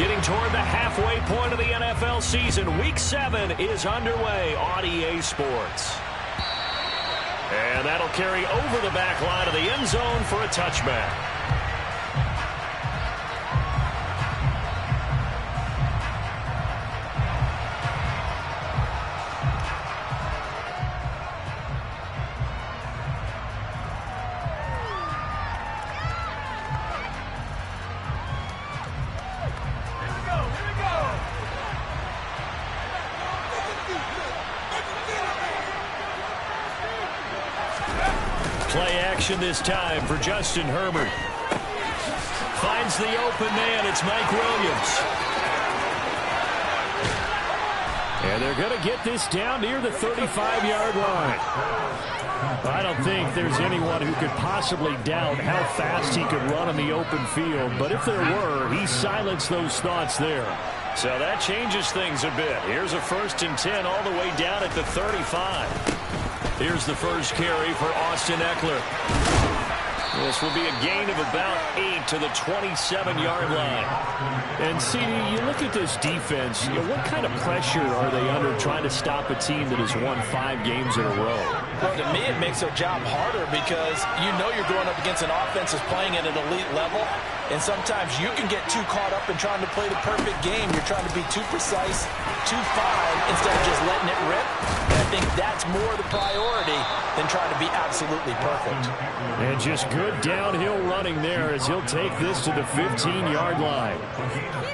Getting toward the halfway point of the NFL season. Week 7 is underway on EA Sports. And that'll carry over the back line of the end zone for a touchback. Play action this time for Justin Herbert. Finds the open man. It's Mike Williams. And they're going to get this down near the 35-yard line. I don't think there's anyone who could possibly doubt how fast he could run on the open field. But if there were, he silenced those thoughts there. So that changes things a bit. Here's a 1st and 10 all the way down at the 35. Here's the first carry for Austin Ekeler. This will be a gain of about 8 to the 27-yard line. And, CD, you look at this defense, what kind of pressure are they under trying to stop a team that has won 5 games in a row? Well, to me, it makes their job harder because you know you're going up against an offense that's playing at an elite level, and sometimes you can get too caught up in trying to play the perfect game. You're trying to be too precise, too fine, instead of just letting it rip. And I think that's more the priority than trying to be absolutely perfect. And just good downhill running there as he'll take this to the 15-yard line.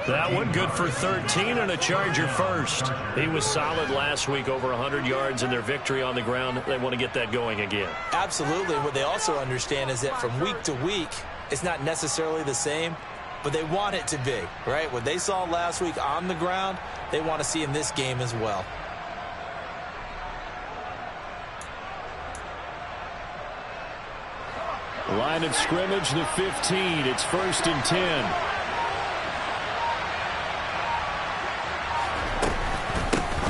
That one good for 13 and a Charger first. He was solid last week, over 100 yards in their victory on the ground. They want to get that going again. Absolutely. What they also understand is that from week to week, it's not necessarily the same, but they want it to be, right? What they saw last week on the ground, they want to see in this game as well. Line of scrimmage, the 15. It's 1st and 10.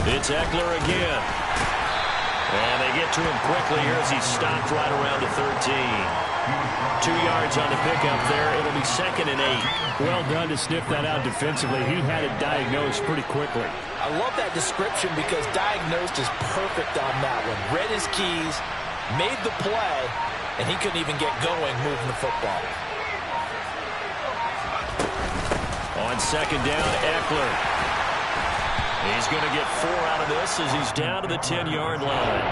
It's Ekeler again. And they get to him quickly here as he's stopped right around the 13. 2 yards on the pickup there. It'll be 2nd and 8. Well done to sniff that out defensively. He had it diagnosed pretty quickly. I love that description because diagnosed is perfect on that one. Read his keys, made the play, and he couldn't even get going moving the football. On 2nd down, Ekeler. He's going to get 4 out of this as he's down to the 10-yard line.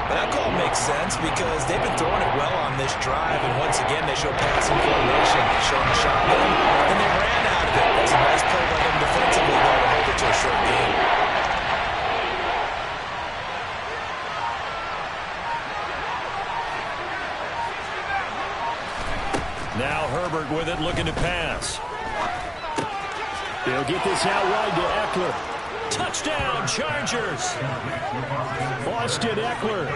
That call makes sense because they've been throwing it well on this drive, and once again they show passing formation, showing the shotgun, and they ran out of it. That's a nice play by them defensively, though, to hold it to a short game. Now Herbert with it, looking to pass. They'll get this out wide to Ekeler. Touchdown, Chargers. Austin Ekeler,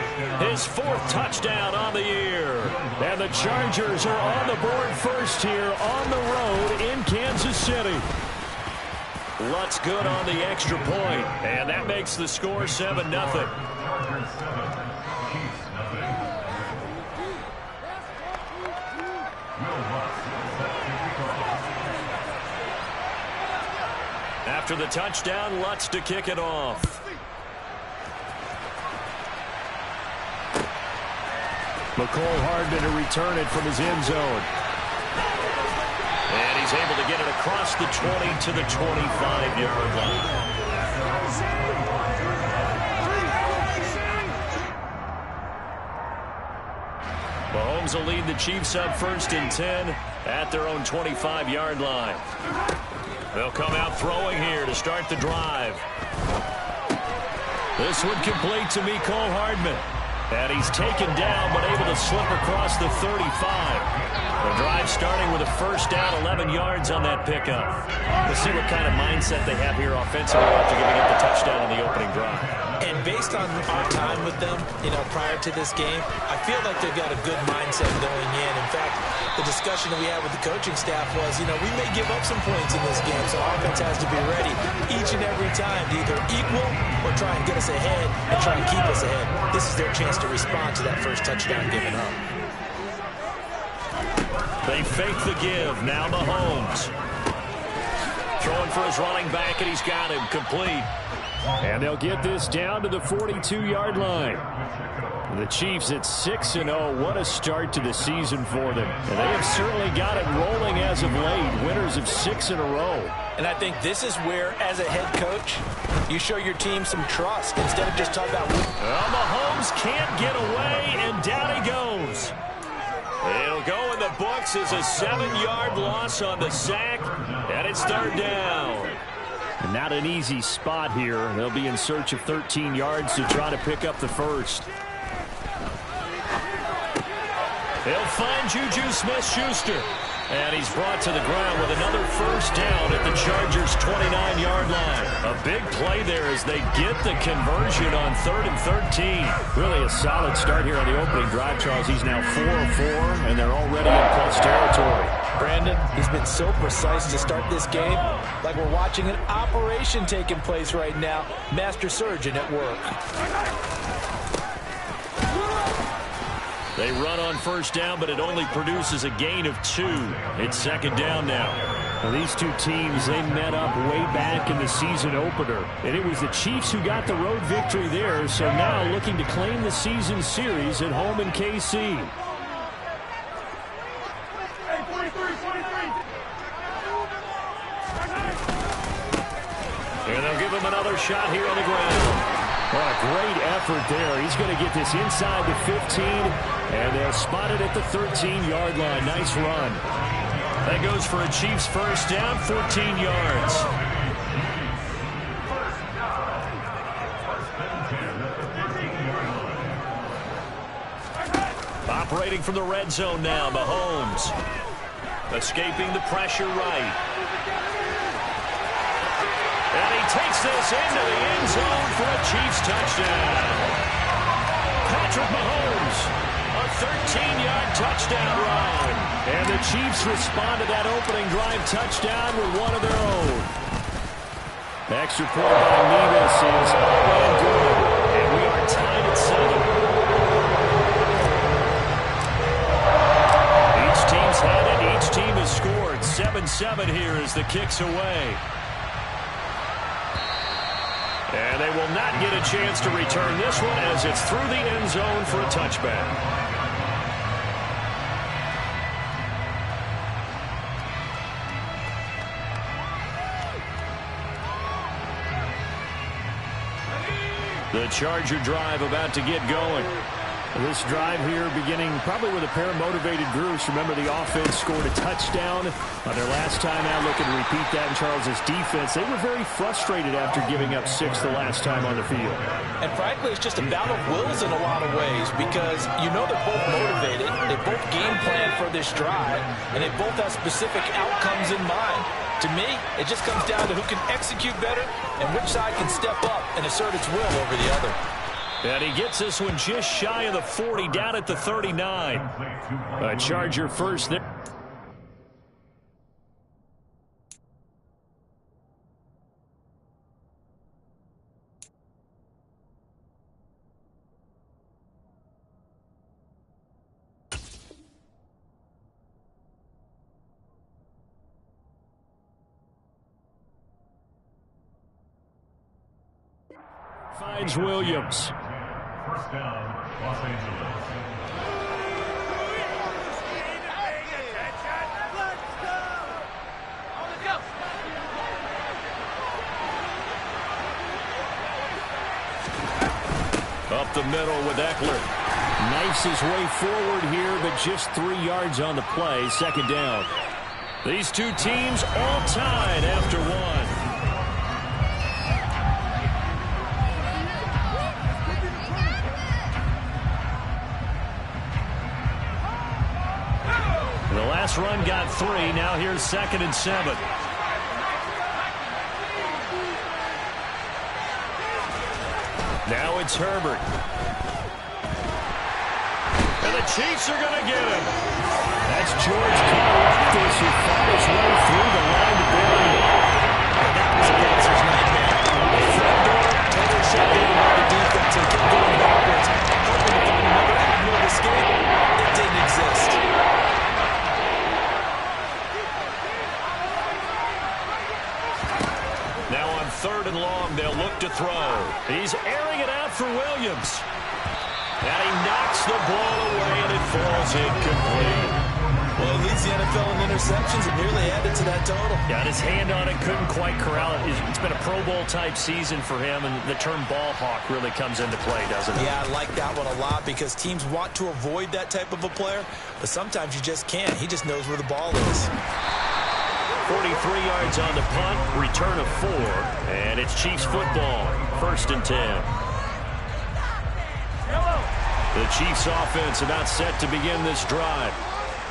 his 4th touchdown on the year. And the Chargers are on the board first here on the road in Kansas City. Lutz good on the extra point, and that makes the score 7-0. After the touchdown, Lutz to kick it off. McCole Hardman to return it from his end zone. And he's able to get it across the 20 to the 25-yard line. Mahomes will lead the Chiefs up 1st and 10 at their own 25-yard line. They'll come out throwing here to start the drive. This one complete to Mecole Hardman. And he's taken down but able to slip across the 35. The drive starting with a 1st down, 11 yards on that pickup. We'll see what kind of mindset they have here offensively after giving up the touchdown on the opening drive. And based on our time with them, prior to this game, I feel like they've got a good mindset going in. In fact, the discussion that we had with the coaching staff was, we may give up some points in this game, so offense has to be ready each and every time to either equal or try and get us ahead and try and keep us ahead. This is their chance to respond to that first touchdown given up. They fake the give. Now Mahomes. for his running back, and he's got him complete. And they'll get this down to the 42-yard line. The Chiefs at 6-0. What a start to the season for them. And they have certainly got it rolling as of late. Winners of 6 in a row. And I think this is where, as a head coach, you show your team some trust instead of just talking about... Mahomes can't get away, and down he goes. It'll go in the books as a 7-yard loss on the sack, and it's third down. And not an easy spot here. They'll be in search of 13 yards to try to pick up the first. They'll find Juju Smith-Schuster. And he's brought to the ground with another first down at the Chargers' 29-yard line. A big play there as they get the conversion on 3rd and 13. Really a solid start here on the opening drive, Charles. He's now 4 of 4, and they're already in plus territory. Brandon, he's been so precise to start this game, like we're watching an operation taking place right now. Master surgeon at work. They run on first down, but it only produces a gain of 2. It's second down now. Well, these two teams, they met up way back in the season opener. And it was the Chiefs who got the road victory there, so now looking to claim the season series at home in KC. And they'll give him another shot here on the ground. Well, a great effort there. He's going to get this inside the 15, and they'll spot it at the 13-yard line. Nice run. That goes for a Chiefs first down, 14 yards. Operating from the red zone now, Mahomes. Escaping the pressure right. And he takes this into the end zone for a Chiefs touchdown. Patrick Mahomes, a 13-yard touchdown run. And the Chiefs respond to that opening drive touchdown with one of their own. Extra point by Nevis is up and good. And we are tied at 7. Each team's had it. Each team has scored. 7-7 here as the kick's away. And they will not get a chance to return this one as it's through the end zone for a touchback. The Charger drive about to get going. This drive here beginning probably with a pair of motivated groups. Remember, the offense scored a touchdown on their last time out. Looking to repeat that in Charles's defense. They were very frustrated after giving up 6 the last time on the field. And frankly, it's just a bout of wills in a lot of ways because you know they're both motivated. They both game plan for this drive, and they both have specific outcomes in mind. To me, it just comes down to who can execute better and which side can step up and assert its will over the other. And he gets this one just shy of the 40, down at the 39. A Charger first there. Finds Williams. First down, Los Angeles. Up the middle with Eckler. Knifes his way forward here, but just 3 yards on the play. Second down. These two teams all tied after one. The last run got 3. Now here's 2nd and 7. Now it's Herbert. And the Chiefs are going to get him. That's George Karlaftis who fought his way through the line to bury it. That was a dancer's nightmare. Front door, total shutdown by the defense and kept going backwards. Hoping to find another avenue of escape. It didn't exist. 3rd and long. They'll look to throw. He's airing it out for Williams. And he knocks the ball away, and it falls incomplete. Well, he leads the NFL in interceptions and nearly added to that total. Got his hand on it, couldn't quite corral it. It's been a Pro Bowl-type season for him, and the term ball hawk really comes into play, doesn't it? Yeah, I like that one a lot because teams want to avoid that type of a player, but sometimes you just can't. He just knows where the ball is. 43 yards on the punt, return of 4, and it's Chiefs football, 1st and 10. The Chiefs offense about set to begin this drive.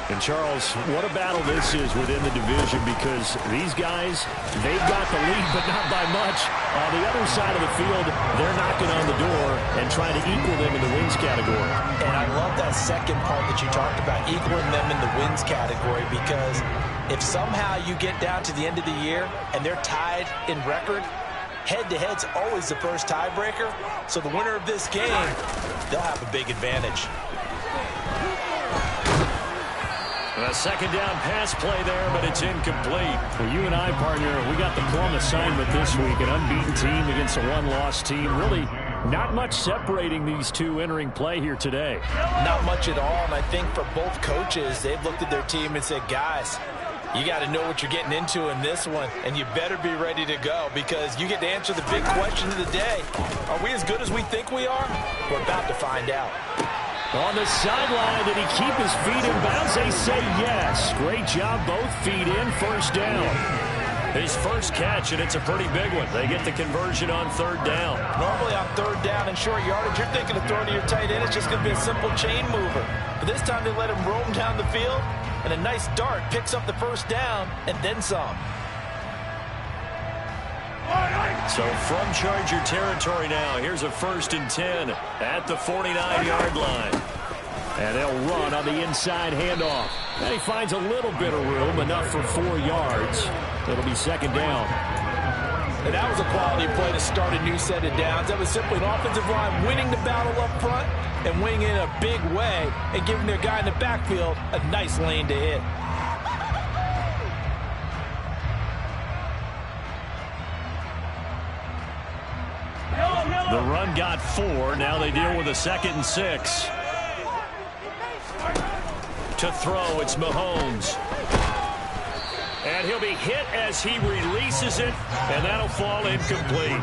And, Charles, what a battle this is within the division because these guys, they've got the lead, but not by much. On the other side of the field, they're knocking on the door and trying to equal them in the wins category. And I love that second part that you talked about, equaling them in the wins category, because if somehow you get down to the end of the year and they're tied in record, head-to-head's always the first tiebreaker. So the winner of this game, they'll have a big advantage. A 2nd down pass play there, but it's incomplete. For you and I, partner, we got the plum assignment this week. An unbeaten team against a one-loss team. Really not much separating these two entering play here today. Not much at all, and I think for both coaches, they've looked at their team and said, guys, you got to know what you're getting into in this one, and you better be ready to go because you get to answer the big question of the day. Are we as good as we think we are? We're about to find out. On the sideline, did he keep his feet in bounds? They say yes. Great job, both feet in, 1st down. His first catch, and it's a pretty big one. They get the conversion on 3rd down. Normally on 3rd down and short yardage, you're thinking of throwing to your tight end. It's just going to be a simple chain mover. But this time they let him roam down the field, and a nice dart picks up the 1st down and then some. So from Charger territory now, here's a 1st and 10 at the 49-yard line. And they'll run on the inside handoff. And he finds a little bit of room, enough for 4 yards. It'll be 2nd down. And that was a quality play to start a new set of downs. That was simply an offensive line winning the battle up front and winning in a big way and giving their guy in the backfield a nice lane to hit. The run got 4. Now they deal with a 2nd and 6. To throw, it's Mahomes. And he'll be hit as he releases it, and that'll fall incomplete.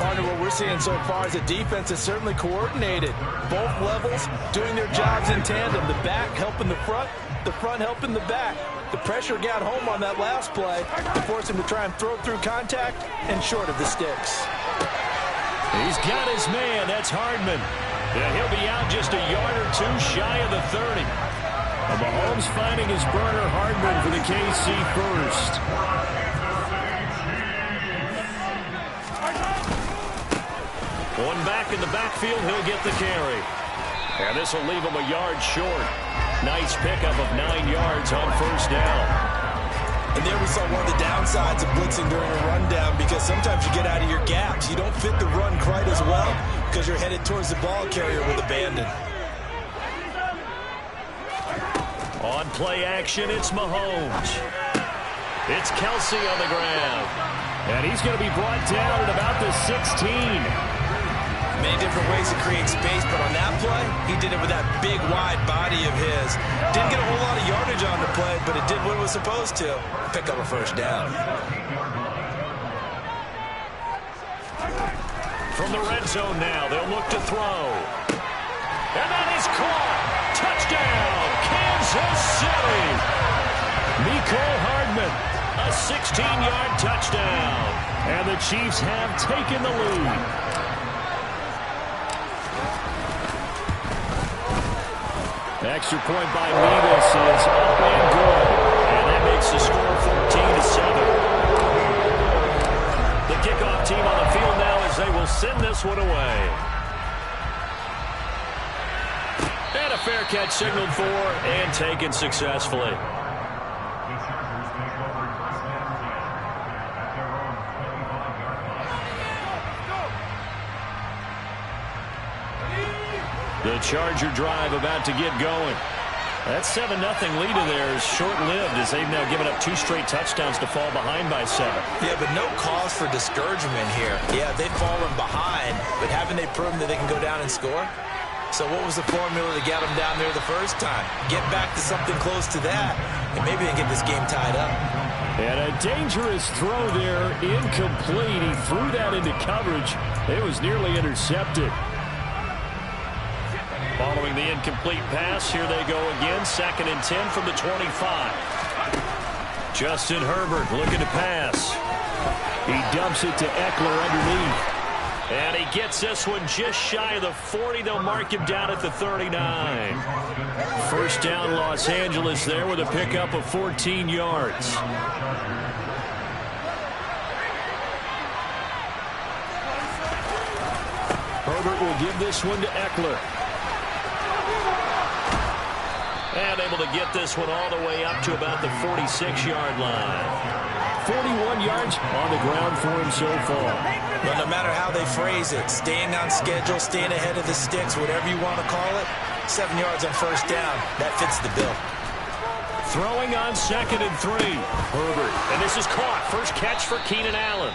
Partner, what we're seeing so far is the defense is certainly coordinated. Both levels doing their jobs in tandem. The back helping the front helping the back. The pressure got home on that last play to force him to try and throw through contact and short of the sticks. He's got his man. That's Hardman. Yeah, he'll be out just a yard or 2 shy of the 30. Mahomes finding his burner, Hardman for the KC first. One back in the backfield, he'll get the carry. And this will leave him a yard short. Nice pickup of 9 yards on 1st down. And there we saw one of the downsides of blitzing during a rundown because sometimes you get out of your gaps. You don't fit the run quite as well because you're headed towards the ball carrier with abandon. On play action, it's Mahomes. It's Kelsey on the ground. And he's going to be brought down at about the 16. Many different ways to create space, but on that play, he did it with that big, wide body of his. Didn't get a whole lot of yardage on the play, but it did what it was supposed to. Pick up a 1st down. From the red zone now, they'll look to throw. And that is caught. Touchdown, Kansas City. Mecole Hardman, a 16-yard touchdown. And the Chiefs have taken the lead. Extra point by Nevis is up and good. And that makes the score 14-7. The kickoff team on the field now as they will send this one away. And a fair catch signaled for and taken successfully. The Charger drive about to get going. That 7-0 lead of theirs is short-lived as they've now given up 2 straight touchdowns to fall behind by 7. Yeah, but no cause for discouragement here. Yeah, they've fallen behind, but haven't they proven that they can go down and score? So what was the formula that got them down there the first time? Get back to something close to that, and maybe they get this game tied up. And a dangerous throw there, incomplete. He threw that into coverage. It was nearly intercepted. Following the incomplete pass, here they go again. 2nd and 10 from the 25. Justin Herbert looking to pass. He dumps it to Eckler underneath. And he gets this one just shy of the 40. They'll mark him down at the 39. First down, Los Angeles there with a pickup of 14 yards. Herbert will give this one to Eckler. And able to get this one all the way up to about the 46-yard line. 41 yards on the ground for him so far. But no matter how they phrase it, staying on schedule, staying ahead of the sticks, whatever you want to call it, 7 yards on first down, that fits the bill. Throwing on 2nd and 3. Herbert. And this is caught. First catch for Keenan Allen.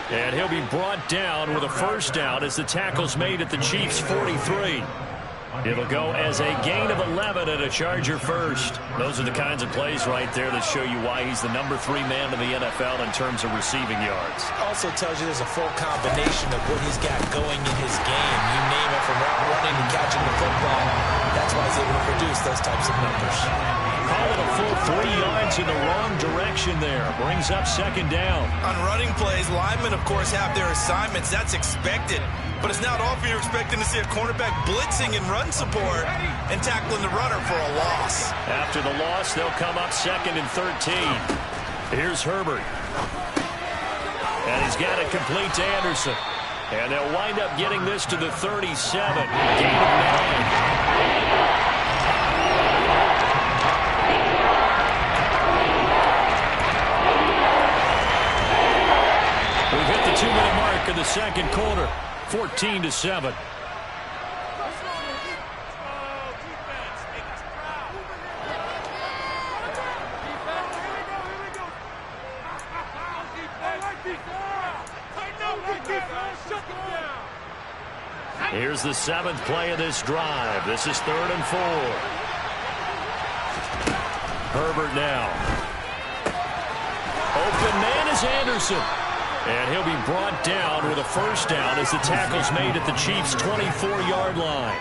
And he'll be brought down with a first down as the tackle's made at the Chiefs' 43. It'll go as a gain of 11 and a Charger first. Those are the kinds of plays right there that show you why he's the number 3 man in the NFL in terms of receiving yards. Also tells you there's a full combination of what he's got going in his game. You name it, from running to catching the football. That's why he's able to produce those types of numbers. Call it a full 3 yards in the wrong direction there. Brings up 2nd down. On running plays, linemen, of course, have their assignments. That's expected. But it's not often you're expecting to see a cornerback blitzing and run support and tackling the runner for a loss. After the loss, they'll come up 2nd and 13. Here's Herbert. And he's got it complete to Anderson. And they'll wind up getting this to the 37. Gain of 9. We've hit the 2-minute mark of the second quarter. 14-7. Here's the 7th play of this drive. This is 3rd and 4. Herbert now. Open man is Anderson. And he'll be brought down with a first down as the tackle's made at the Chiefs' 24-yard line.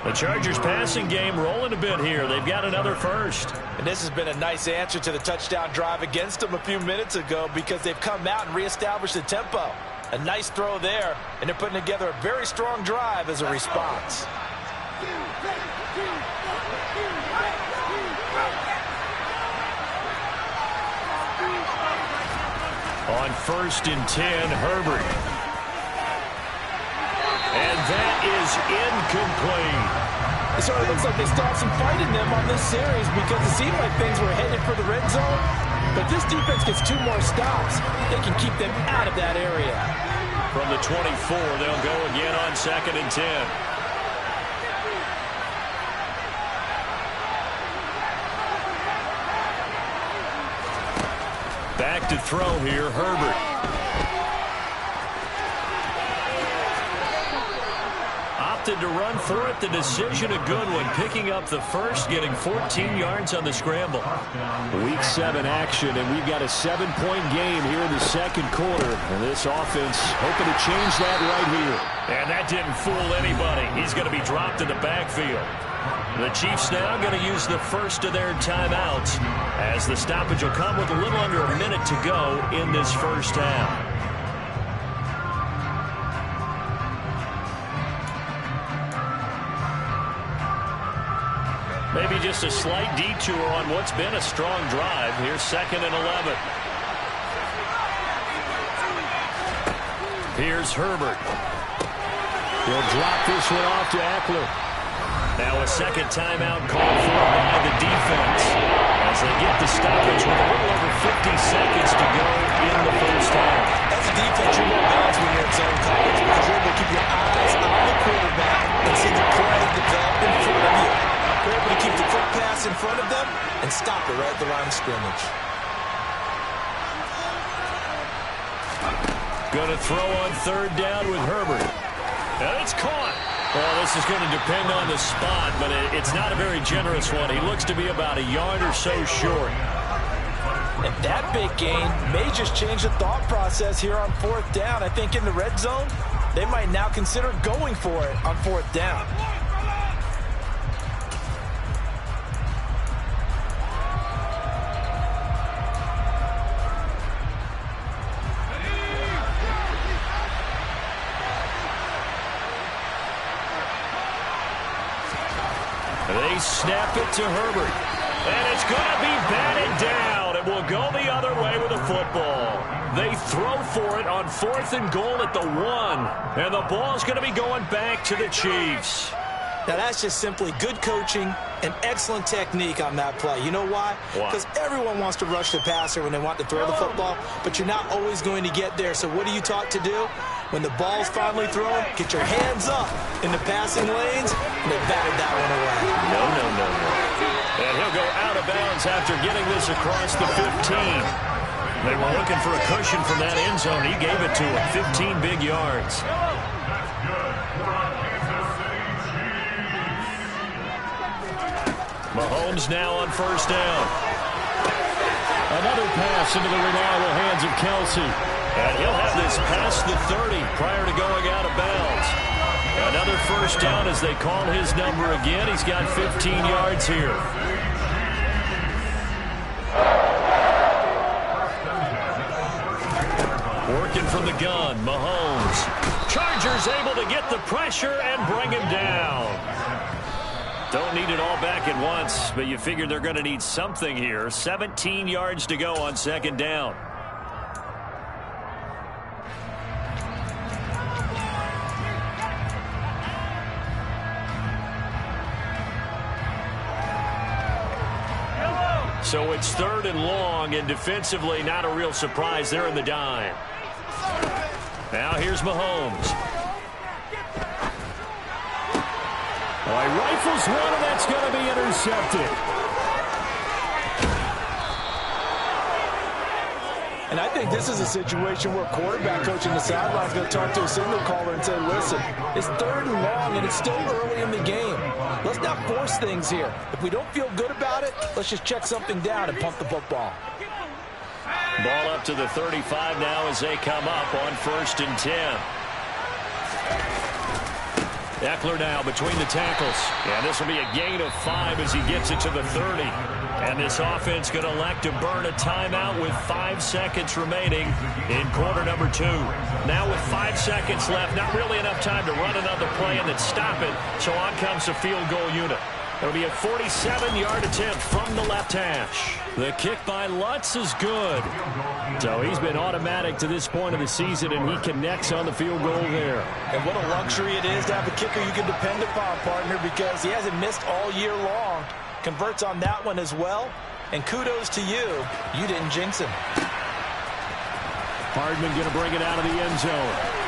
The Chargers passing game rolling a bit here. They've got another first. And this has been a nice answer to the touchdown drive against them a few minutes ago because they've come out and reestablished the tempo. A nice throw there, and they're putting together a very strong drive as a response. On 1st and 10, Herbert. And that is incomplete. It sort of looks like they still have some fight in them on this series because it seemed like things were headed for the red zone. But this defense gets 2 more stops. They can keep them out of that area. From the 24, they'll go again on 2nd and 10. Back to throw here, Herbert. Opted to run for it. The decision a good one. Picking up the first, getting 14 yards on the scramble. Week 7 action, and we've got a 7-point game here in the second quarter. And this offense hoping to change that right here. And that didn't fool anybody. He's going to be dropped in the backfield. The Chiefs now going to use the first of their timeouts as the stoppage will come with a little under a minute to go in this first half. Maybe just a slight detour on what's been a strong drive. Here's 2nd and 11. Here's Herbert. He'll drop this one off to Eckler. Now a second timeout called for by the defense as they get the stoppage with a little over 50 seconds to go in the first half. As a defense, you're more balanced when you're in zone coverage because you're able to keep your eyes on the quarterback and see the play develop in front of you. You're able to keep the quick pass in line of scrimmage. Going to throw on third down with Herbert. And it's caught. Well, this is going to depend on the spot, but it's not a very generous one. He looks to be about a yard or so short. And that big gain may just change the thought process here on fourth down. I think in the red zone, they might now consider going for it on fourth down. They snap it to Herbert. And it's going to be batted down. It will go the other way with the football. They throw for it on 4th and goal at the 1. And the ball's going to be going back to the Chiefs. Now, that's just simply good coaching and excellent technique on that play. You know why? Because everyone wants to rush the passer when they want to throw the football, but you're not always going to get there. So what are you taught to do? When the ball's finally thrown, get your hands up in the passing lanes, and they batted that one away. No. And he'll go out of bounds after getting this across the 15. They were looking for a cushion from that end zone. He gave it to him, 15 big yards. Mahomes now on first down. Another pass into the reliable hands of Kelsey. And he'll have this past the 30 prior to going out of bounds. Another first down as they call his number again. He's got 15 yards here. Working from the gun, Mahomes. Chargers able to get the pressure and bring him down. Don't need it all back at once, but you figure they're going to need something here. 17 yards to go on second down. So it's 3rd and long, and defensively not a real surprise. They're in the dime. Now here's Mahomes. Well, he rifles one, and that's going to be intercepted. And I think this is a situation where quarterback coach in the sideline is going to talk to a signal caller and say, listen, it's 3rd and long, and it's still early in the game. Let's not force things here. If we don't feel good about it, let's just check something down and pump the football. Ball up to the 35 now as they come up on 1st and 10. Eckler now between the tackles. And this will be a gain of 5 as he gets it to the 30. And this offense going to elect to burn a timeout with 5 seconds remaining in quarter number 2. Now with 5 seconds left, not really enough time to run another play and then stop it. So on comes the field goal unit. It'll be a 47-yard attempt from the left hash. The kick by Lutz is good. So he's been automatic to this point of the season, and he connects on the field goal there. And what a luxury it is to have a kicker you can depend upon, partner, because he hasn't missed all year long. Converts on that one as well. And kudos to you. You didn't jinx him. Hardman going to bring it out of the end zone.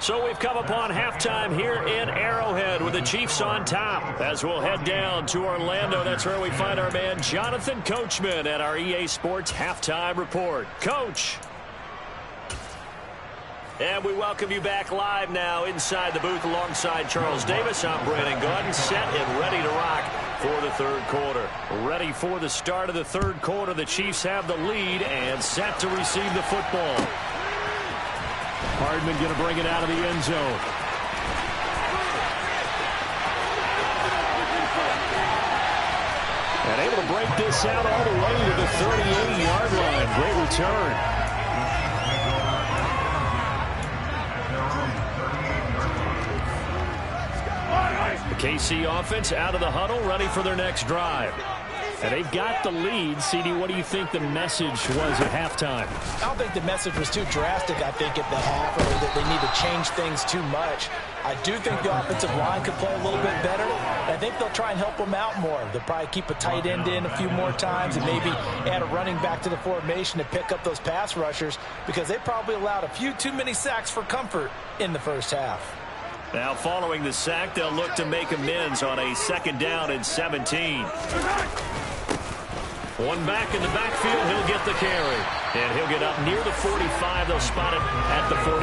So we've come upon halftime here in Arrowhead with the Chiefs on top. As we'll head down to Orlando, that's where we find our man Jonathan Coachman at our EA Sports Halftime Report. Coach. And we welcome you back live now inside the booth alongside Charles Davis. I'm Brandon Gaudin, set and ready to rock for the 3rd quarter. Ready for the start of the 3rd quarter. The Chiefs have the lead and set to receive the football. Hardman going to bring it out of the end zone. And able to break this out all the way to the 38-yard line. Great return. The KC offense out of the huddle, ready for their next drive. And they've got the lead. CD, what do you think the message was at halftime? I don't think the message was too drastic, I think, at the half, or that they need to change things too much. I do think the offensive line could play a little bit better. I think they'll try and help them out more. They'll probably keep a tight end in a few more times and maybe add a running back to the formation to pick up those pass rushers, because they probably allowed a few too many sacks for comfort in the first half. Now following the sack, they'll look to make amends on a 2nd down and 17. One back in the backfield, he'll get the carry. And he'll get up near the 45. They'll spot it at the 44.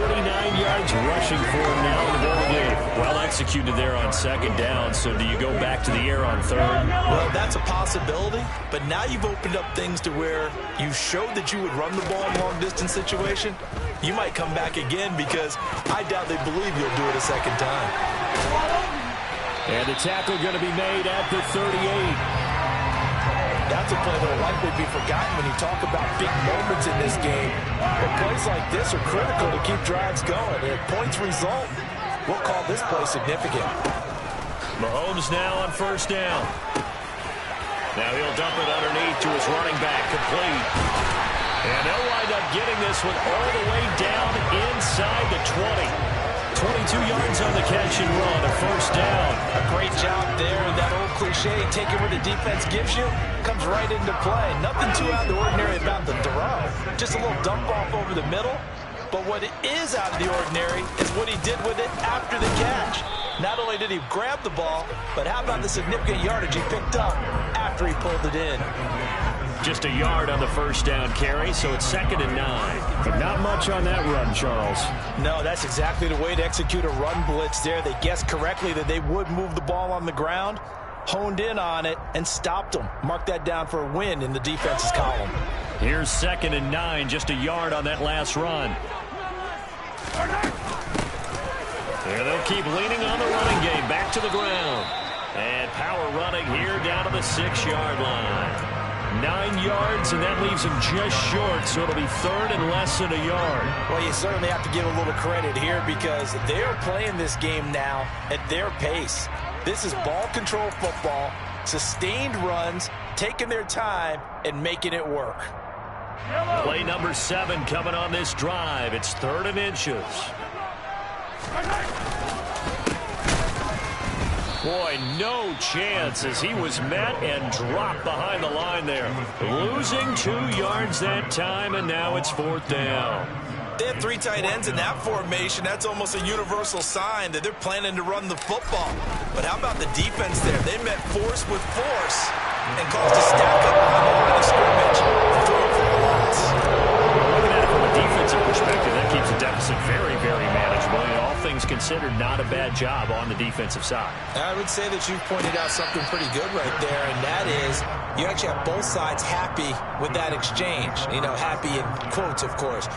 49 yards rushing for him now in the ball game. Well executed there on 2nd down. So do you go back to the air on 3rd? Well, that's a possibility. But now you've opened up things to where you showed that you would run the ball in long-distance situation. You might come back again because I doubt they believe you'll do it a 2nd time. And the tackle going to be made at the 38. That's a play that will likely be forgotten when you talk about big moments in this game. But plays like this are critical to keep drives going. And if points result, we'll call this play significant. Mahomes now on 1st down. Now he'll dump it underneath to his running back, complete. And they'll wind up getting this one all the way down inside the 20. 22 yards on the catch and run, a 1st down. A great job there. That old cliche, take it where the defense gives you, comes right into play. Nothing too out of the ordinary about the throw. Just a little dump off over the middle. But what is out of the ordinary is what he did with it after the catch. Not only did he grab the ball, but how about the significant yardage he picked up after he pulled it in. Just a yard on the 1st down carry, so it's 2nd and 9. But not much on that run, Charles. No, that's exactly the way to execute a run blitz there. They guessed correctly that they would move the ball on the ground, honed in on it, and stopped them. Mark that down for a win in the defense's column. Here's 2nd and 9, just a yard on that last run. And they'll keep leaning on the running game, back to the ground. And power running here down to the 6-yard line. 9 yards, and that leaves him just short, so it'll be 3rd and less than a yard. Well, you certainly have to give a little credit here because they're playing this game now at their pace. This is ball control football, sustained runs, taking their time, and making it work. Play number 7 coming on this drive. It's 3rd and inches. Boy, no chance as he was met and dropped behind the line there. Losing 2 yards that time, and now it's 4th down. They have 3 tight ends in that formation. That's almost a universal sign that they're planning to run the football. But how about the defense there? They met force with force and caused a stack up on the line of scrimmage for a loss. Looking at it from a defensive perspective, that keeps the deficit very, very manageable. And all things considered, not a bad job on the defensive side. I would say that you've pointed out something pretty good right there, and that is you actually have both sides happy with that exchange. You know, happy in quotes, of course.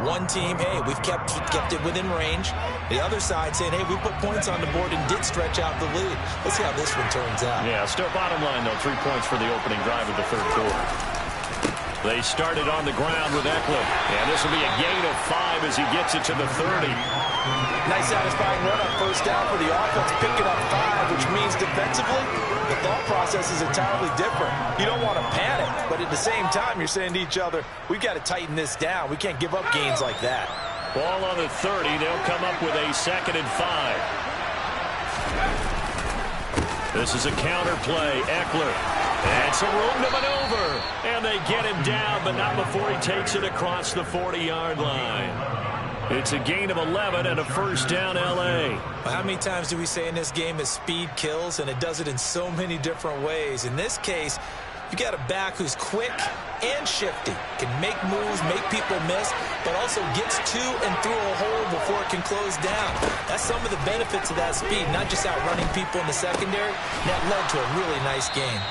One team, hey, we've kept it within range. The other side saying, hey, we put points on the board and did stretch out the lead. Let's see how this one turns out. Yeah, still bottom line, though, 3 points for the opening drive of the 3rd quarter. They started on the ground with Eckler, and this will be a gain of 5 as he gets it to the 30. Nice satisfying run on 1st down for the offense, picking up 5, which means defensively, the thought process is entirely different. You don't want to panic, but at the same time, you're saying to each other, we've got to tighten this down. We can't give up gains like that. Ball on the 30. They'll come up with a 2nd and 5. This is a counter play. Eckler. And some room to maneuver. And they get him down, but not before he takes it across the 40-yard line. It's a gain of 11 and a 1st down, L.A. How many times do we say in this game that speed kills, and it does it in so many different ways? In this case, you got a back who's quick and shifty, can make moves, make people miss, but also gets to and through a hole before it can close down. That's some of the benefits of that speed, not just outrunning people in the secondary. That led to a really nice game.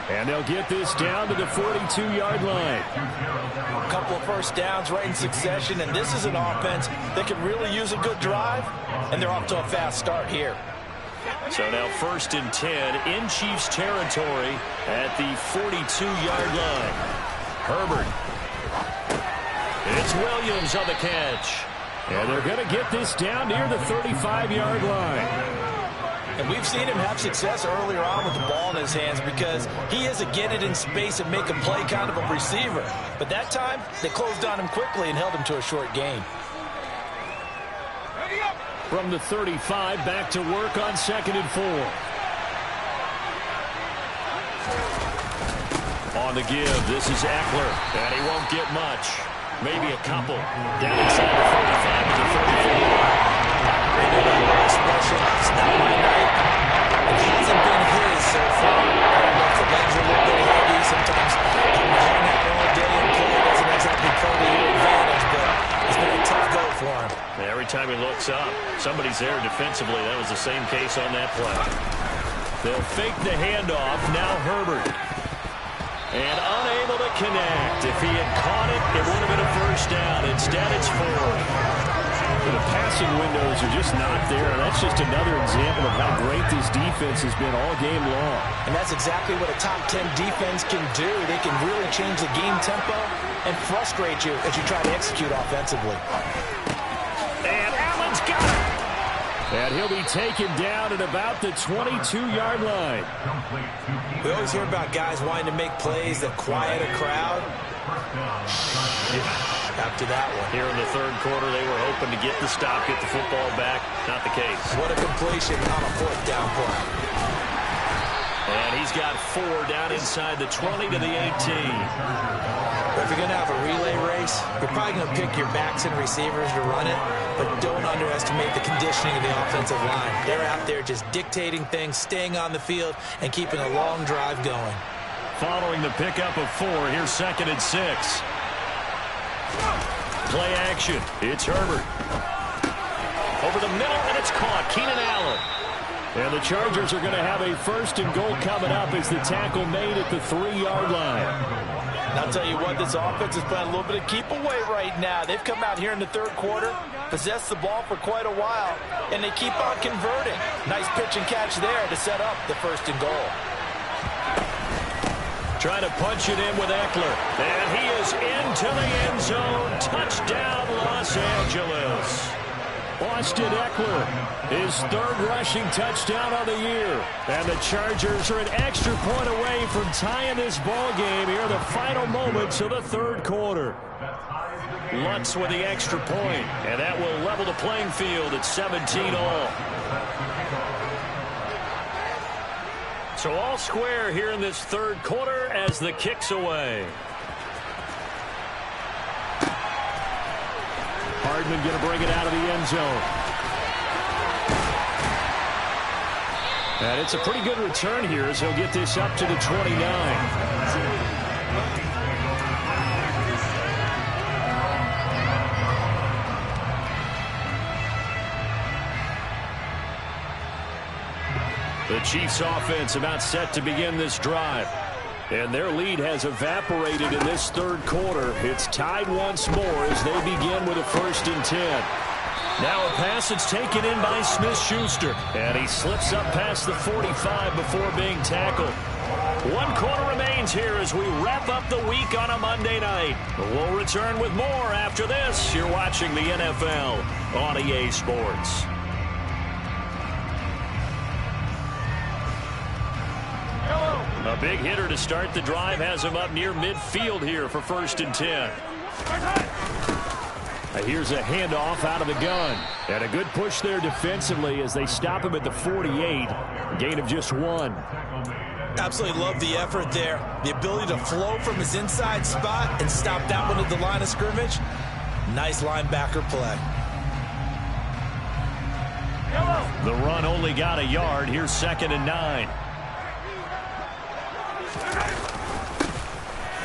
And they'll get this down to the 42-yard line. A couple of 1st downs right in succession, and this is an offense that can really use a good drive, and they're off to a fast start here. So now 1st and 10 in Chiefs territory at the 42-yard line. Herbert. It's Williams on the catch. And they're going to get this down near the 35-yard line. And we've seen him have success earlier on with the ball in his hands because he is a get it in space and make a play kind of a receiver. But that time, they closed on him quickly and held him to a short gain. From the 35, back to work on 2nd and 4. On the give, this is Eckler, and he won't get much. maybe a couple down inside the 35 to the 34. Expression, it's not my night. It hasn't been his so far. I don't know if the legs are a little bit heavy. Sometimes hanging out all day and play doesn't exactly play to your advantage, but it's been a tough go for him. And every time he looks up, somebody's there defensively. That was the same case on that play. They'll fake the handoff. Now Herbert. And unable to connect. If he had caught it, it would have been a first down. Instead, it's 4. The passing windows are just not there. That's just another example of how great this defense has been all game long. And that's exactly what a top 10 defense can do. They can really change the game tempo and frustrate you as you try to execute offensively. And Allen's got it. And he'll be taken down at about the 22-yard line. We always hear about guys wanting to make plays that quiet a crowd. After that one. Here in the third quarter, they were hoping to get the stop, get the football back. Not the case. What a completion on a fourth down play. And he's got 4 down inside the 20 to the 18. If you're going to have a relay race, you're probably going to pick your backs and receivers to run it, but don't underestimate the conditioning of the offensive line. They're out there just dictating things, staying on the field, and keeping a long drive going. Following the pickup of 4, here's 2nd and 6. Play action. It's Herbert. Over the middle, and it's caught. Keenan Allen. And the Chargers are going to have a 1st and goal coming up as the tackle made at the 3-yard line. And I'll tell you what, this offense is playing a little bit of keep away right now. They've come out here in the third quarter, possessed the ball for quite a while, and they keep on converting. Nice pitch and catch there to set up the 1st and goal. Trying to punch it in with Eckler. And he is into the end zone. Touchdown, Los Angeles. Austin Eckler, his 3rd rushing touchdown of the year. And the Chargers are an extra point away from tying this ball game here in the final moments of the third quarter. Lutz with the extra point, and that will level the playing field at 17-all. So all square here in this third quarter as the kick's away. Hardman going to bring it out of the end zone. And it's a pretty good return here as he'll get this up to the 29. The Chiefs offense about set to begin this drive. And their lead has evaporated in this third quarter. It's tied once more as they begin with a 1st and 10. Now a pass that's taken in by Smith-Schuster. And he slips up past the 45 before being tackled. 1 quarter remains here as we wrap up the week on a Monday night. We'll return with more after this. You're watching the NFL on EA Sports. A big hitter to start the drive has him up near midfield here for 1st and 10. Here's a handoff out of the gun. And a good push there defensively as they stop him at the 48. Gain of just 1. Absolutely love the effort there. The ability to flow from his inside spot and stop that one at the line of scrimmage. Nice linebacker play. The run only got a yard. Here's 2nd and 9.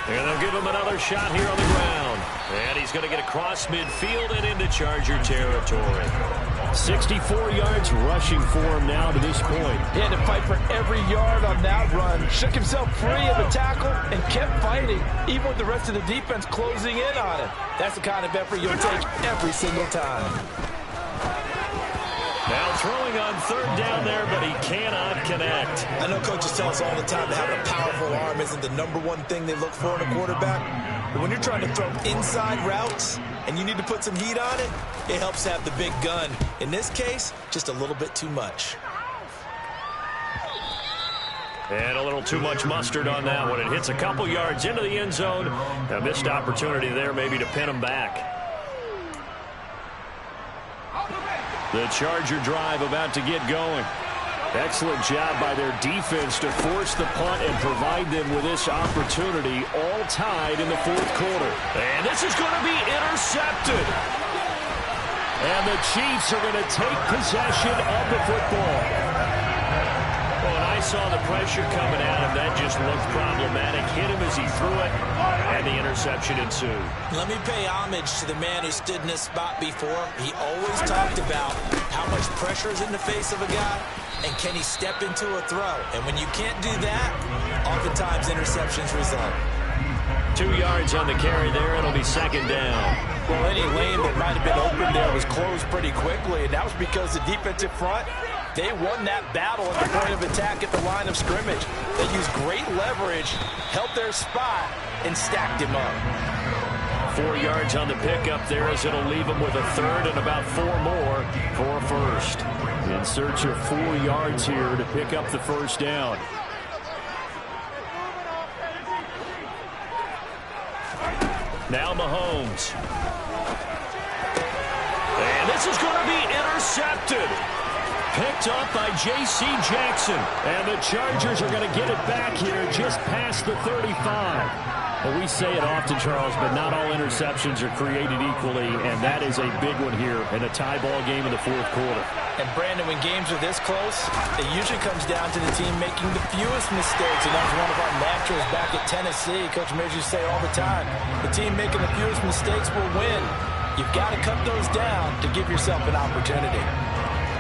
And they'll give him another shot here on the ground. And he's going to get across midfield and into Charger territory. 64 yards rushing for him now to this point. He had to fight for every yard on that run. Shook himself free of the tackle and kept fighting, even with the rest of the defense closing in on him. That's the kind of effort you'll take every single time. Now throwing on 3rd down there, but he cannot connect. I know coaches tell us all the time that having a powerful arm isn't the #1 thing they look for in a quarterback. But when you're trying to throw inside routes and you need to put some heat on it, it helps have the big gun. In this case, just a little bit too much. And a little too much mustard on that one. It hits a couple yards into the end zone. A missed opportunity there maybe to pin him back. The Charger drive about to get going. Excellent job by their defense to force the punt and provide them with this opportunity, all tied in the fourth quarter. And this is going to be intercepted. And the Chiefs are going to take possession of the football. Well, and I saw the pressure coming at him. That just looked problematic. Hit him as he threw it, and the interception ensued. Let me pay homage to the man who stood in this spot before. He always talked about how much pressure is in the face of a guy, and can he step into a throw. And when you can't do that, oftentimes interceptions result. 2 yards on the carry there. It'll be second down. Well, any lane that might have been open there was closed pretty quickly, and that was because the defensive front, they won that battle at the point of attack at the line of scrimmage. They used great leverage, held their spot, and stacked him up. 4 yards on the pickup there as it'll leave him with a third and about 4 more for a first. In search of 4 yards here to pick up the first down. Now Mahomes. And this is going to be intercepted. Picked up by J.C. Jackson. And the Chargers are going to get it back here just past the 35. Well, we say it often, Charles, but not all interceptions are created equally, and that is a big one here in a tie ball game in the fourth quarter. And, Brandon, when games are this close, it usually comes down to the team making the fewest mistakes, and that was one of our mantras back at Tennessee. Coach Mears used to say all the time, the team making the fewest mistakes will win. You've got to cut those down to give yourself an opportunity.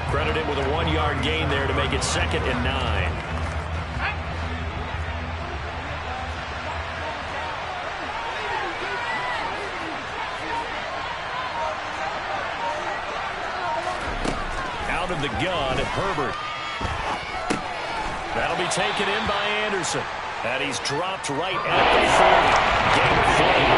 Credited with a 1-yard gain there to make it 2nd and 9. Out of the gun, Herbert. That'll be taken in by Anderson. And he's dropped right at the 40. Game of flight.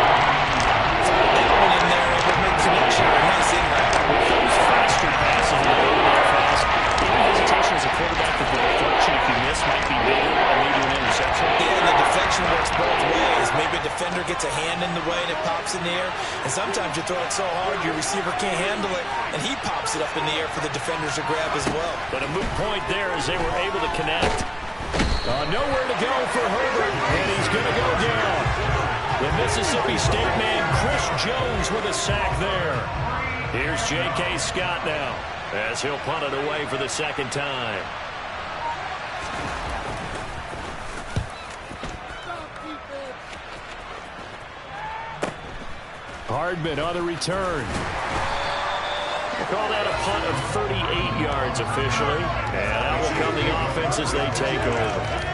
That one in there, able to make connection. Nice in there. With those faster passes and the that fast, any hesitation as a quarterback that the deflection, if you miss, might be bigger and maybe an interception? Yeah, and the deflection works both ways. Maybe a defender gets a hand in the way and it pops in the air. And sometimes you throw it so hard your receiver can't handle it, and he pops it up in the air for the defenders to grab as well. But a moot point there as they were able to connect. Nowhere to go for Herbert, and he's going to go down. The Mississippi State man, Chris Jones, with a sack there. Here's J.K. Scott now as he'll punt it away for the second time. Hardman on the return. We'll call that a punt of 38 yards officially. And out will come the offense as they take over.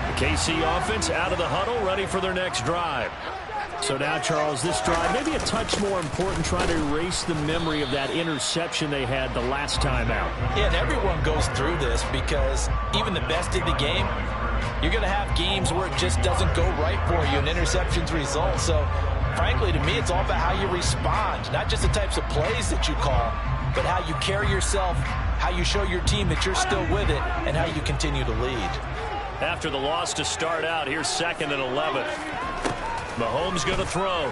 The KC offense out of the huddle, ready for their next drive. So now, Charles, this drive maybe a touch more important, trying to erase the memory of that interception they had the last time out. Yeah, and everyone goes through this because even the best in the game, you're going to have games where it just doesn't go right for you and interceptions result. So, frankly, to me, it's all about how you respond, not just the types of plays that you call, but how you carry yourself, how you show your team that you're still with it, and how you continue to lead. After the loss to start out, here's 2nd and 11. Mahomes going to throw.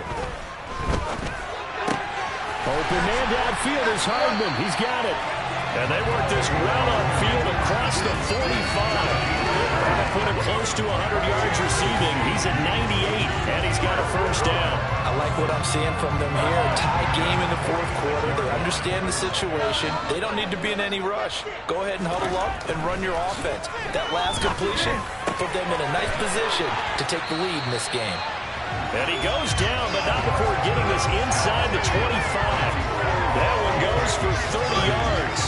Open man downfield is Hardman. He's got it. And they work this well upfield across the 45. That put him close to 100 yards receiving. He's at 98, and he's got a first down. I like what I'm seeing from them here. Tie game in the fourth quarter. They understand the situation. They don't need to be in any rush. Go ahead and huddle up and run your offense. That last completion put them in a nice position to take the lead in this game. And he goes down, but not before getting this inside the 25. That one goes for 30 yards.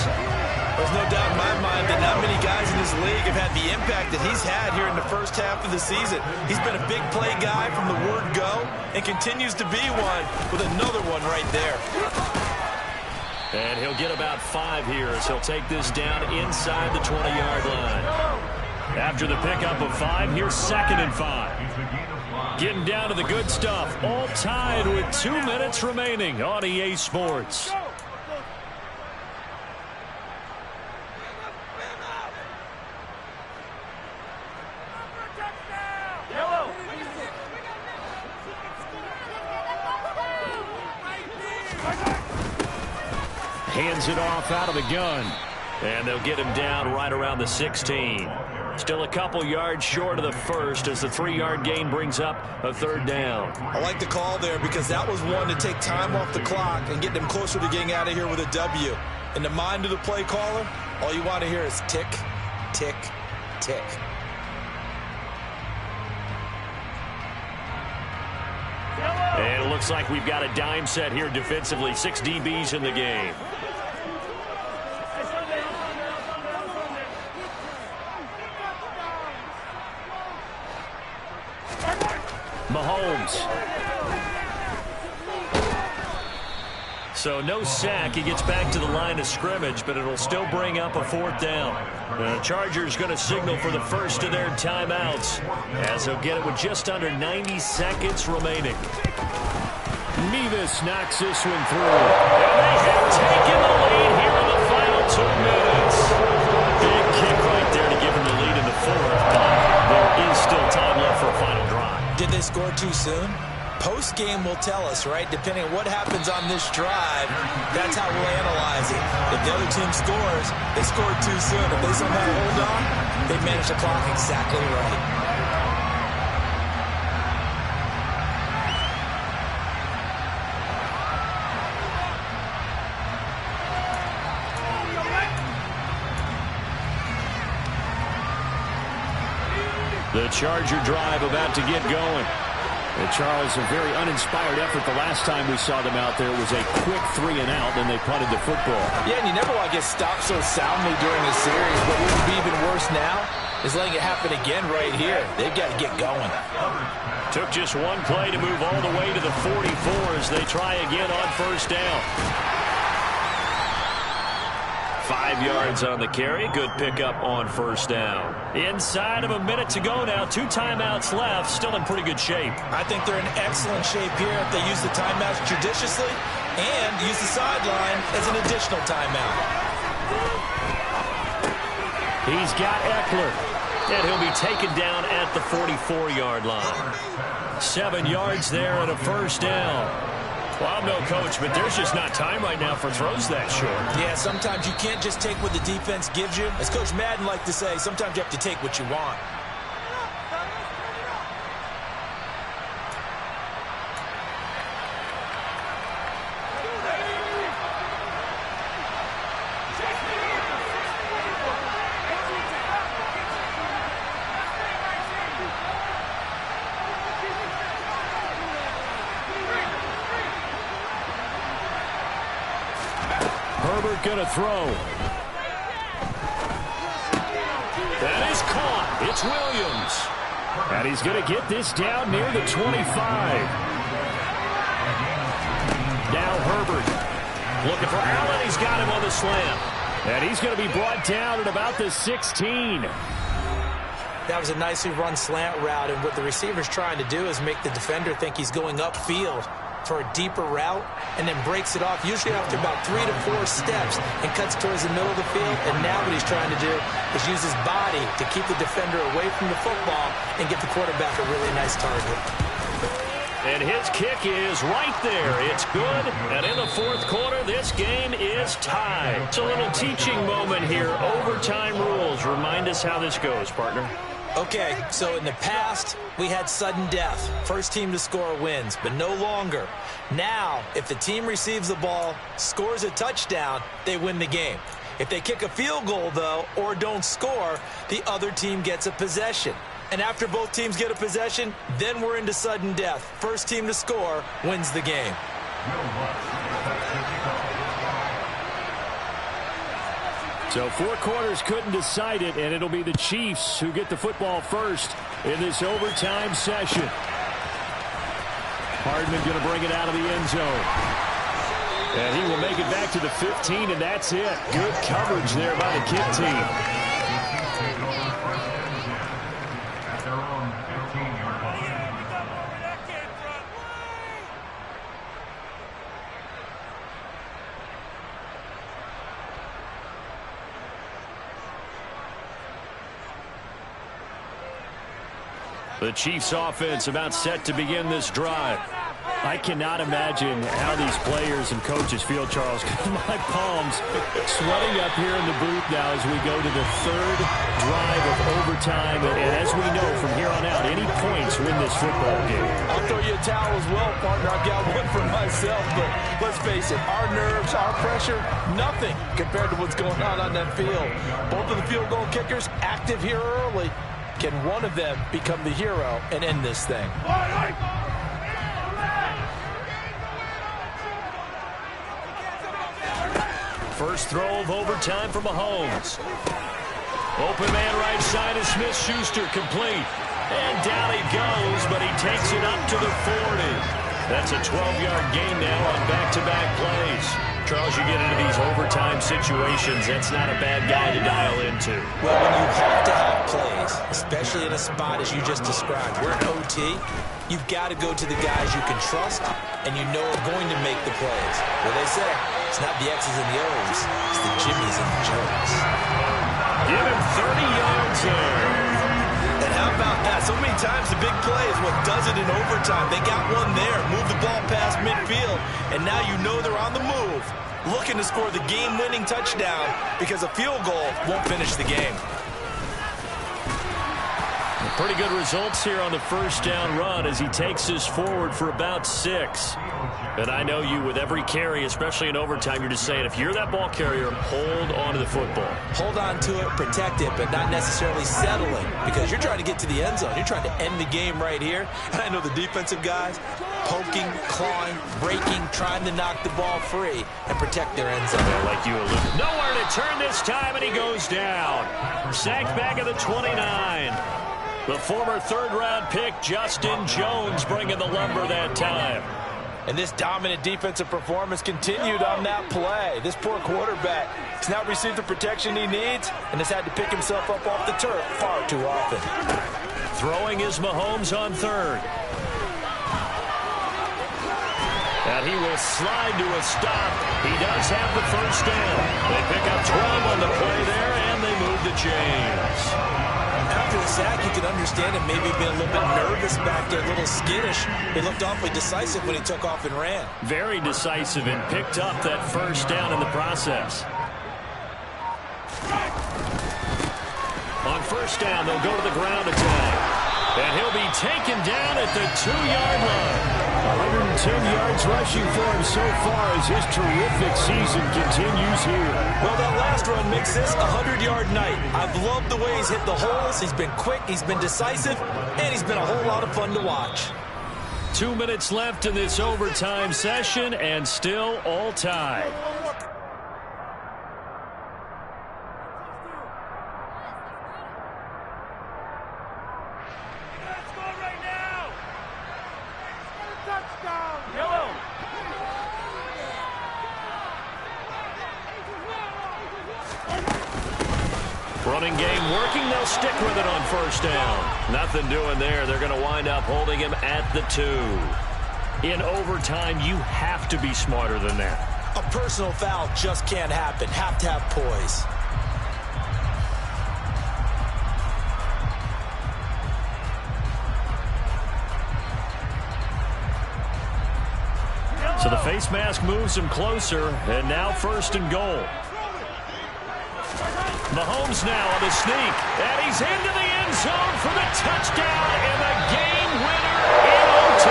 There's no doubt in my mind that not many guys in this league have had the impact that he's had here in the first half of the season. He's been a big play guy from the word go and continues to be one with another one right there. And he'll get about 5 here as he'll take this down inside the 20-yard line. After the pickup of 5, here's 2nd and 5. Getting down to the good stuff. All tied with 2 minutes remaining on EA Sports. Hands it off out of the gun. And they'll get him down right around the 16. Still a couple yards short of the first as the 3-yard gain brings up a 3rd down. I like the call there because that was one to take time off the clock and get them closer to getting out of here with a W. In the mind of the play caller, all you want to hear is tick, tick, tick. And it looks like we've got a dime set here defensively. 6 DBs in the game. Mahomes. So no sack. He gets back to the line of scrimmage, but it'll still bring up a 4th down. The Chargers going to signal for the first of their timeouts as they'll get it with just under 90 seconds remaining. Nevis knocks this one through. And they have taken the lead here in the final 2 minutes. Big kick right there to give them the lead in the 4th, but there is still time left for a final drive. Did they score too soon? Post-game will tell us, right? Depending on what happens on this drive, that's how we'll analyze it. If the other team scores, they scored too soon. If they somehow hold on, they manage the clock exactly right. The Charger drive about to get going. And Charles, a very uninspired effort the last time we saw them out there. It was a quick 3 and out, then they punted the football. Yeah, and you never want to get stopped so soundly during a series, but what would be even worse now is letting it happen again right here. They've got to get going. Took just one play to move all the way to the 44 as they try again on 1st down. 5 yards on the carry. Good pickup on 1st down. Inside of a minute to go now. 2 timeouts left. Still in pretty good shape. I think they're in excellent shape here if they use the timeouts judiciously and use the sideline as an additional timeout. He's got Eckler. And he'll be taken down at the 44-yard line. 7 yards there and a 1st down. Well, I'm no coach, but there's just not time right now for throws that short. Yeah, sometimes you can't just take what the defense gives you. As Coach Madden liked to say, sometimes you have to take what you want. Herbert going to throw. That is caught. It's Williams. And he's going to get this down near the 25. Now Herbert looking for Allen. He's got him on the slam. And he's going to be brought down at about the 16. That was a nicely run slant route, and what the receiver's trying to do is make the defender think he's going upfield for a deeper route, and then breaks it off, usually after about 3 to 4 steps, and cuts towards the middle of the field. And now what he's trying to do is use his body to keep the defender away from the football and get the quarterback a really nice target. And his kick is right there. It's good. And in the 4th quarter, this game is tied. It's a little teaching moment here. Overtime rules. Remind us how this goes, partner. Okay, so in the past, we had sudden death. First team to score wins, but no longer. Now, if the team receives the ball, scores a touchdown, they win the game. If they kick a field goal, though, or don't score, the other team gets a possession. And after both teams get a possession, then we're into sudden death. First team to score wins the game. So 4 quarters couldn't decide it, and it'll be the Chiefs who get the football first in this overtime session. Hardman going to bring it out of the end zone. And he will make it back to the 15, and that's it. Good coverage there by the kick team. At their own 15-yard line. The Chiefs offense about set to begin this drive. I cannot imagine how these players and coaches feel, Charles. My palms sweating up here in the booth now as we go to the third drive of overtime. And as we know from here on out, any points win this football game. I'll throw you a towel as well, partner. I've got one for myself, but let's face it, our nerves, our pressure, nothing compared to what's going on that field. Both of the field goal kickers active here early. Can one of them become the hero and end this thing? First throw of overtime for Mahomes. Open man right side is Smith-Schuster, complete. And down he goes, but he takes it up to the 40. That's a 12-yard gain now on back-to-back plays. Charles, you get into these overtime situations, that's not a bad guy to dial into. Well, when you have to have plays, especially in a spot as you just described, we're in OT, you've got to go to the guys you can trust and you know are going to make the plays. Well, they say it's not the X's and the O's, it's the Jimmies and the Joes. Give him 30 yards there. And how about that? So many times the big play is what does it in overtime. They got one there, move the ball past midfield, and now you know they're on the move, looking to score the game-winning touchdown because a field goal won't finish the game. Pretty good results here on the first down run as he takes us forward for about 6. And I know you, with every carry, especially in overtime, you're just saying, if you're that ball carrier, hold on to the football. Hold on to it, protect it, but not necessarily settling, because you're trying to get to the end zone. You're trying to end the game right here. And I know the defensive guys poking, clawing, breaking, trying to knock the ball free and protect their end zone. Yeah, like you alluded. Nowhere to turn this time, and he goes down. Sacked back at the 29. The former third-round pick, Justin Jones, bringing the lumber that time. And this dominant defensive performance continued on that play. This poor quarterback has now received the protection he needs and has had to pick himself up off the turf far too often. Throwing is Mahomes on third. And he will slide to a stop. He does have the first down. They pick up 12 on the play there, and they move the chains. After the sack, you can understand him maybe being a little bit nervous back there, a little skittish. He looked awfully decisive when he took off and ran. Very decisive and picked up that first down in the process. On first down, they'll go to the ground attack. And he'll be taken down at the 2-yard line. 110 yards rushing for him so far as his terrific season continues here. Well, that last run makes this a 100-yard night. I've loved the way he's hit the holes. He's been quick, he's been decisive, and he's been a whole lot of fun to watch. 2 minutes left in this overtime session, and still all tied. Running game working. They'll stick with it on first down. Nothing doing there. They're going to wind up holding him at the 2. In overtime, you have to be smarter than that. A personal foul just can't happen. Have to have poise. So the face mask moves him closer, and now first and goal. Mahomes now on the sneak, and he's into the end zone for the touchdown and the game winner in OT.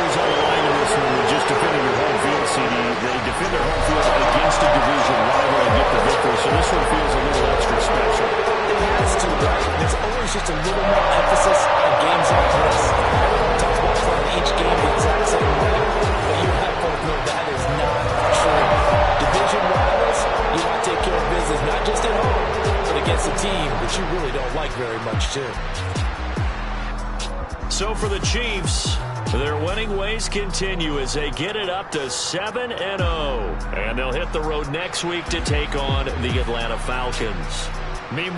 Is on the line in this one with just defending your home field, CD. They defend their home field against a division rival and get the victory, so this one feels a little extra special. It has to, right? There's always just a little more emphasis on games like this. Everyone talks about playing each game the exact same way, but you have both know that is not true. Division rivals, you want to take care of business, not just at home, but against a team that you really don't like very much, too. So for the Chiefs, their winning ways continue as they get it up to 7-0. And they'll hit the road next week to take on the Atlanta Falcons. Meanwhile,